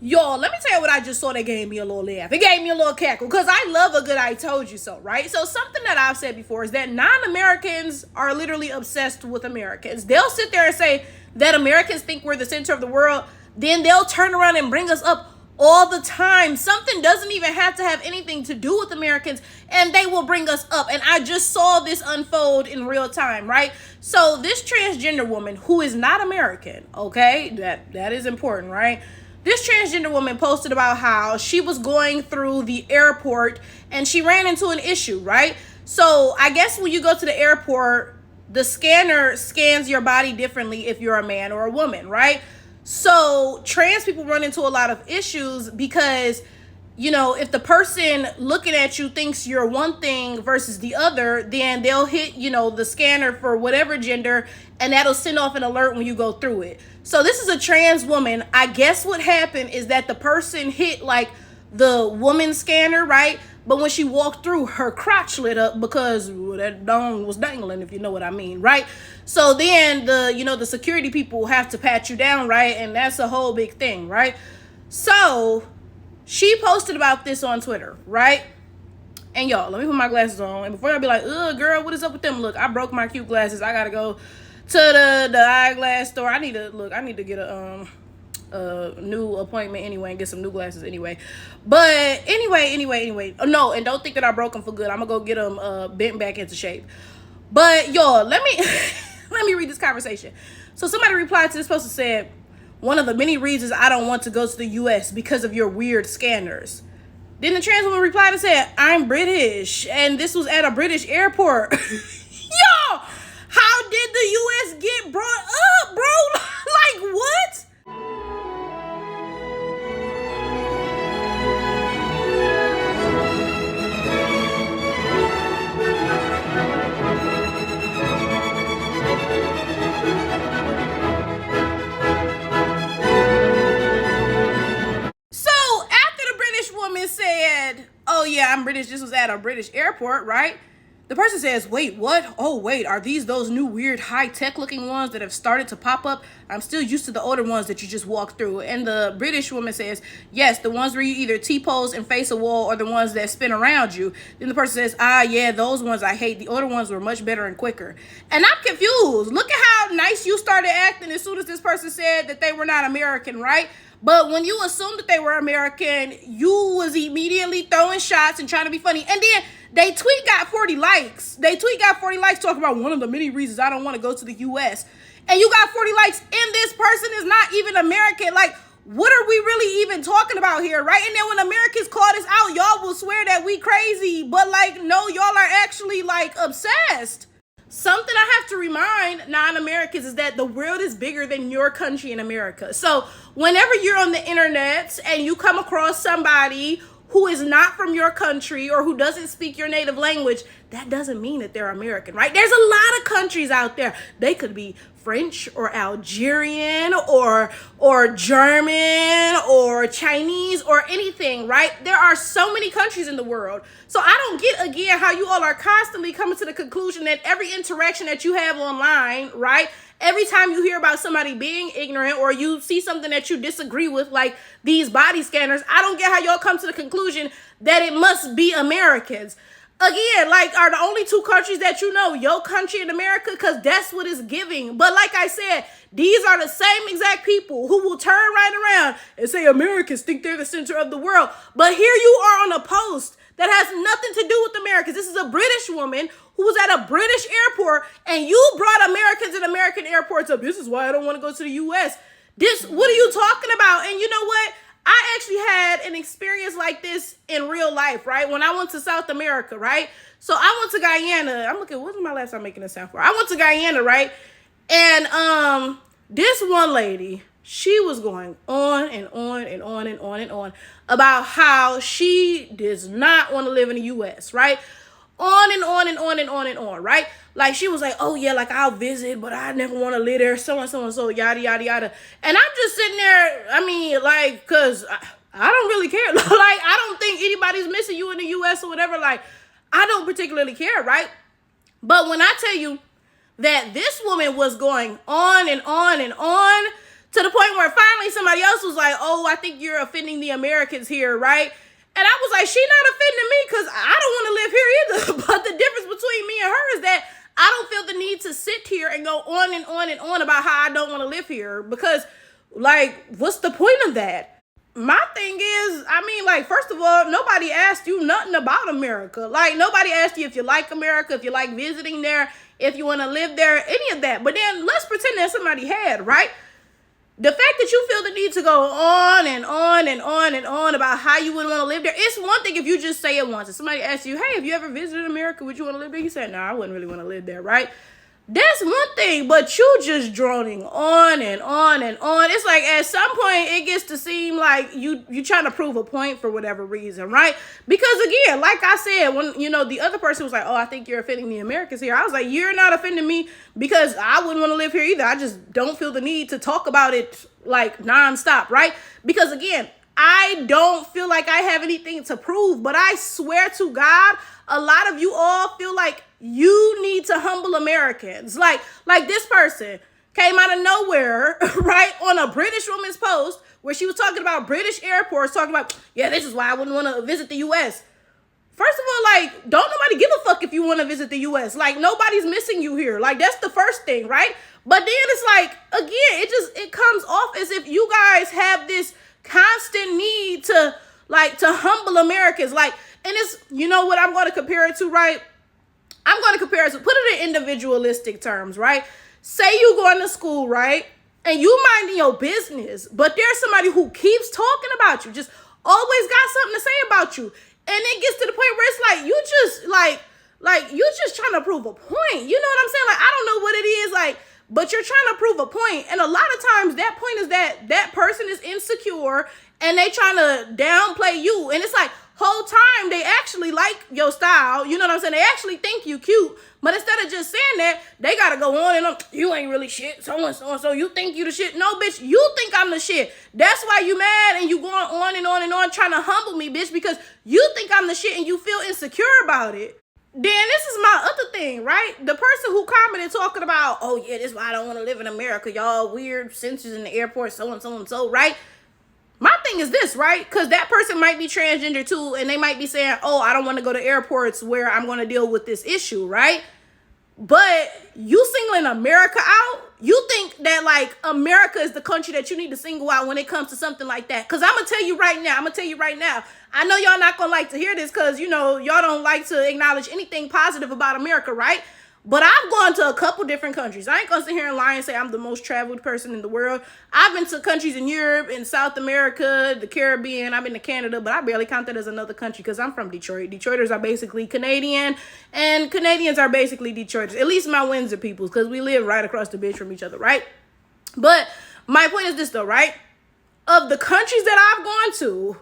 Y'all, let me tell you what I just saw that gave me a little laugh. It gave me a little cackle because I love a good I told you so, right? So something that I've said before is that non-Americans are literally obsessed with Americans. They'll sit there and say that Americans think we're the center of the world. Then they'll turn around and bring us up all the time. Something doesn't even have to have anything to do with Americans, and they will bring us up. And I just saw this unfold in real time, right? So this transgender woman who is not American, okay, that is important, right? This transgender woman posted about how she was going through the airport and she ran into an issue, right? So I guess when you go to the airport, the scanner scans your body differently if you're a man or a woman, right? So trans people run into a lot of issues because, you know, if the person looking at you thinks you're one thing versus the other, then they'll hit, you know, the scanner for whatever gender, and that'll send off an alert when you go through it. So this is a trans woman. I guess what happened is that the person hit like the woman scanner, right? But when she walked through, her crotch lit up because that dong was dangling, if you know what I mean, right? So then the security people have to pat you down, right? And that's a whole big thing, right? So she posted about this on Twitter, right? And y'all, let me put my glasses on. And before y'all be like, ugh, girl, what is up with them? Look, I broke my cute glasses. I gotta go to the eyeglass store. I need to get a new appointment anyway and get some new glasses anyway. But anyway. Oh, no, and don't think that I broke them for good. I'm gonna go get them bent back into shape. But y'all, let me let me read this conversation. So somebody replied to this post and said, one of the many reasons I don't want to go to the US because of your weird scanners. Then the trans woman replied and said, I'm British, and this was at a British airport. Yo, how did the US get brought up, bro? Like, what? So after the British woman said, oh yeah, I'm British, this was at a British airport, right? The person says, wait, what? Oh, wait, are these those new weird high-tech looking ones that have started to pop up? I'm still used to the older ones that you just walked through. And the British woman says, yes, the ones where you either T-pose and face a wall or the ones that spin around you. Then the person says, yeah, those ones I hate. The older ones were much better and quicker. And I'm confused. Look at how nice you started acting as soon as this person said that they were not American, right? But when you assumed that they were American, you was immediately throwing shots and trying to be funny. And then they tweet got 40 likes. Talking about one of the many reasons I don't want to go to the US. And you got 40 likes and this person is not even American. Like, what are we really even talking about here, right? And then when Americans call this out, y'all will swear that we crazy. But like, no, y'all are actually like obsessed. Something I have to remind non-Americans is that the world is bigger than your country in America. So whenever you're on the internet and you come across somebody who is not from your country or who doesn't speak your native language, that doesn't mean that they're American, right? There's a lot of countries out there. They could be French or Algerian or German or Chinese or anything, right? There are so many countries in the world. So I don't get, again, how you all are constantly coming to the conclusion that every interaction that you have online, right? Every time you hear about somebody being ignorant or you see something that you disagree with, like these body scanners, I don't get how y'all come to the conclusion that it must be Americans. Again, like, are the only two countries that you know your country and America? Because that's what it's giving. But like I said, these are the same exact people who will turn right around and say Americans think they're the center of the world. But here you are on a post that has nothing to do with Americans. This is a British woman who was at a British airport, and you brought Americans and American airports up. This is why I don't want to go to the U.S. What are you talking about? And you know what? I actually had an experience like this in real life, right? When I went to South America, right? So I went to Guyana. I'm looking, what's my last time making a sound for? I went to Guyana, right? And this one lady, she was going on and on and on and on and on about how she does not want to live in the U.S., right? On and on and on and on and on, right? Like, she was like, oh, yeah, like, I'll visit, but I never want to live there, so and so and so, yada, yada, yada. And I'm just sitting there, I mean, like, because I don't really care. Like, I don't think anybody's missing you in the U.S. or whatever. Like, I don't particularly care, right? But when I tell you that this woman was going on and on and on To the point where finally somebody else was like, oh, I think you're offending the Americans here, right? And I was like, she not offending me because I don't want to live here either. But the difference between me and her is that I don't feel the need to sit here and go on and on and on about how I don't want to live here. Because, like, what's the point of that? My thing is, I mean, like, first of all, nobody asked you nothing about America. Like, nobody asked you if you like America, if you like visiting there, if you want to live there, any of that. But then let's pretend that somebody had, right? The fact that you feel the need to go on and on and on and on about how you wouldn't want to live there, it's one thing if you just say it once. If somebody asks you, hey, have you ever visited America? Would you want to live there? You said, no, I wouldn't really want to live there, right? That's one thing, but you just droning on and on and on. It's like at some point it gets to seem like you trying to prove a point for whatever reason, right? Because again, like I said, when the other person was like, oh, I think you're offending the Americans here. I was like, you're not offending me because I wouldn't want to live here either. I just don't feel the need to talk about it like nonstop, right? Because again, I don't feel like I have anything to prove, but I swear to God, a lot of you all feel like you need to humble Americans. Like this person came out of nowhere, right, on a British woman's post where she was talking about British airports, talking about, yeah, this is why I wouldn't want to visit the U.S. First of all, like, don't nobody give a fuck if you want to visit the U.S. Like, nobody's missing you here. Like, that's the first thing, right? But then it's like, again, it comes off as if you guys have this constant need to humble Americans. Like, and it's, you know what I'm going to compare it to, right? I'm going to compare it to, put it in individualistic terms, right? Say you going to school, right? And you minding your business, but there's somebody who keeps talking about you, just always got something to say about you. And it gets to the point where it's like, you just trying to prove a point. You know what I'm saying? Like, I don't know what it is, like, but you're trying to prove a point. And a lot of times that point is that person is insecure and they trying to downplay you. And it's like, whole time they actually like your style. You know what I'm saying? They actually think you cute. But instead of just saying that, they got to go on and on. You ain't really shit. So and so and so. You think you the shit. No, bitch, you think I'm the shit. That's why you mad and you going on and on and on trying to humble me, bitch, because you think I'm the shit and you feel insecure about it. Then this is my other thing, right? The person who commented talking about, oh yeah, this is why I don't want to live in America. Y'all weird sensors in the airport, so and so and so, right? My thing is this, right? Because that person might be transgender too, and they might be saying, oh, I don't want to go to airports where I'm going to deal with this issue, right? But you singling America out? You think that, like, America is the country that you need to single out when it comes to something like that? Because I'm going to tell you right now, I know y'all not going to like to hear this because, y'all don't like to acknowledge anything positive about America, right? But I've gone to a couple different countries. I ain't gonna sit here and lie and say I'm the most traveled person in the world. I've been to countries in Europe, in South America, the Caribbean. I've been to Canada, but I barely count that as another country because I'm from Detroit. Detroiters are basically Canadian, and Canadians are basically Detroiters. At least my Windsor peoples, because we live right across the bitch from each other, right? But my point is this, though, right? Of the countries that I've gone to,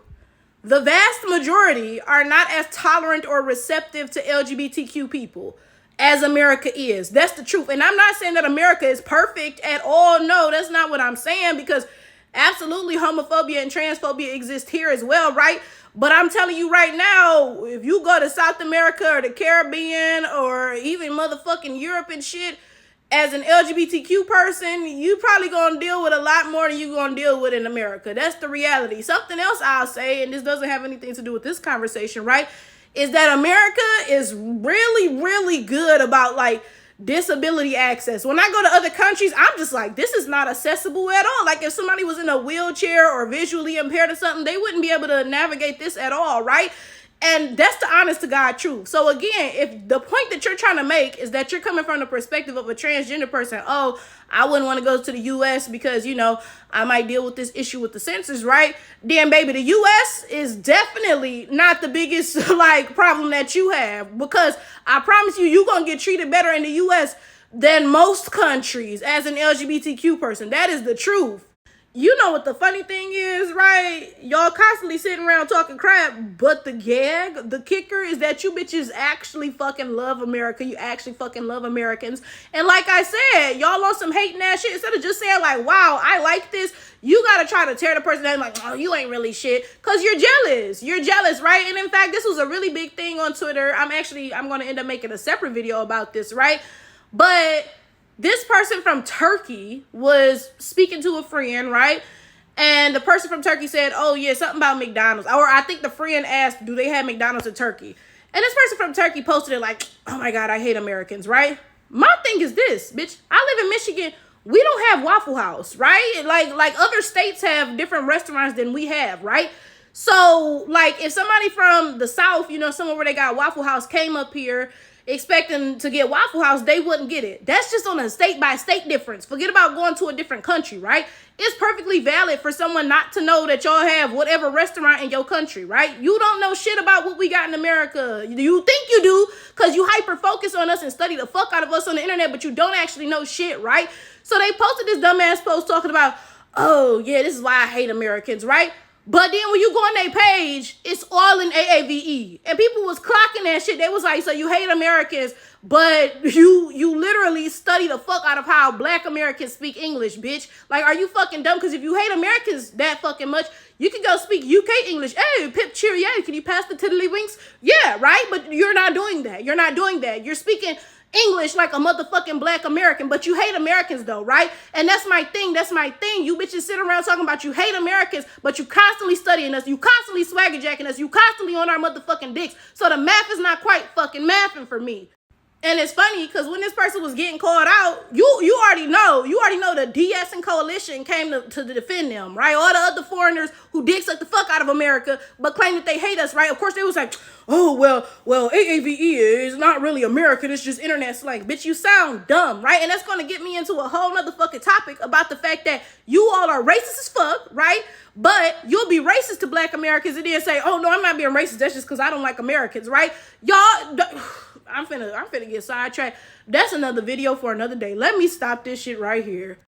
the vast majority are not as tolerant or receptive to LGBTQ people as America is. That's the truth. And I'm not saying that America is perfect at all. No, that's not what I'm saying, because absolutely homophobia and transphobia exist here as well, right? But I'm telling you right now, if you go to South America or the Caribbean or even motherfucking Europe and shit, as an LGBTQ person, you probably gonna deal with a lot more than you gonna deal with in America. That's the reality. Something else I'll say, and this doesn't have anything to do with this conversation, right, is that America is really, really good about, like, disability access. When I go to other countries, I'm just like, this is not accessible at all. Like, if somebody was in a wheelchair or visually impaired or something, they wouldn't be able to navigate this at all, right? And that's the honest to God truth. So again, if the point that you're trying to make is that you're coming from the perspective of a transgender person, oh, I wouldn't want to go to the U.S. because, I might deal with this issue with the census, right? Then, baby, the U.S. is definitely not the biggest, problem that you have, because I promise you're going to get treated better in the U.S. than most countries as an LGBTQ person. That is the truth. You know what the funny thing is, right? Y'all constantly sitting around talking crap, but the kicker is that you bitches actually fucking love America. You actually fucking love Americans. And like I said, y'all on some hating ass shit. Instead of just saying like, wow, I like this, you gotta try to tear the person down like, oh, you ain't really shit, because you're jealous. You're jealous, right? And in fact, this was a really big thing on Twitter. I'm gonna end up making a separate video about this, right? But this person from Turkey was speaking to a friend, right? And the person from Turkey said, oh, yeah, something about McDonald's. Or I think the friend asked, do they have McDonald's in Turkey? And this person from Turkey posted it like, oh, my God, I hate Americans, right? My thing is this, bitch. I live in Michigan. We don't have Waffle House, right? Like other states have different restaurants than we have, right? So, like, if somebody from the South, you know, somewhere where they got Waffle House came up here expecting to get Waffle House, they wouldn't get it. That's just on a state-by-state difference. Forget about going to a different country, right? It's perfectly valid for someone not to know that y'all have whatever restaurant in your country, right? You don't know shit about what we got in America. You think you do because you hyper-focus on us and study the fuck out of us on the internet, but you don't actually know shit, right? So they posted this dumbass post talking about, oh, yeah, this is why I hate Americans, right? But then when you go on their page, it's all in AAVE. And people was clocking that shit. They was like, so you hate Americans, but you literally study the fuck out of how black Americans speak English, bitch. Like, are you fucking dumb? Because if you hate Americans that fucking much, you can go speak UK English. Hey, pip cheerio, can you pass the tiddlywinks? Yeah, right? But you're not doing that. You're not doing that. You're speaking English like a motherfucking black American, but you hate Americans though, right? And that's my thing. That's my thing. You bitches sit around talking about you hate Americans, but you constantly studying us. You constantly swagger jacking us. You constantly on our motherfucking dicks. So the math is not quite fucking mathing for me. And it's funny because when this person was getting called out, you already know the DS and coalition came to defend them, right? All the other foreigners who dick suck the fuck out of America but claim that they hate us, right? Of course they was like, oh, well, AAVE is not really American, it's just internet slang. Bitch, you sound dumb, right? And that's going to get me into a whole nother fucking topic about the fact that you all are racist as fuck, right? But you'll be racist to black Americans and then say, oh, no, I'm not being racist. That's just because I don't like Americans, right? Y'all... I'm finna get sidetracked. That's another video for another day. Let me stop this shit right here.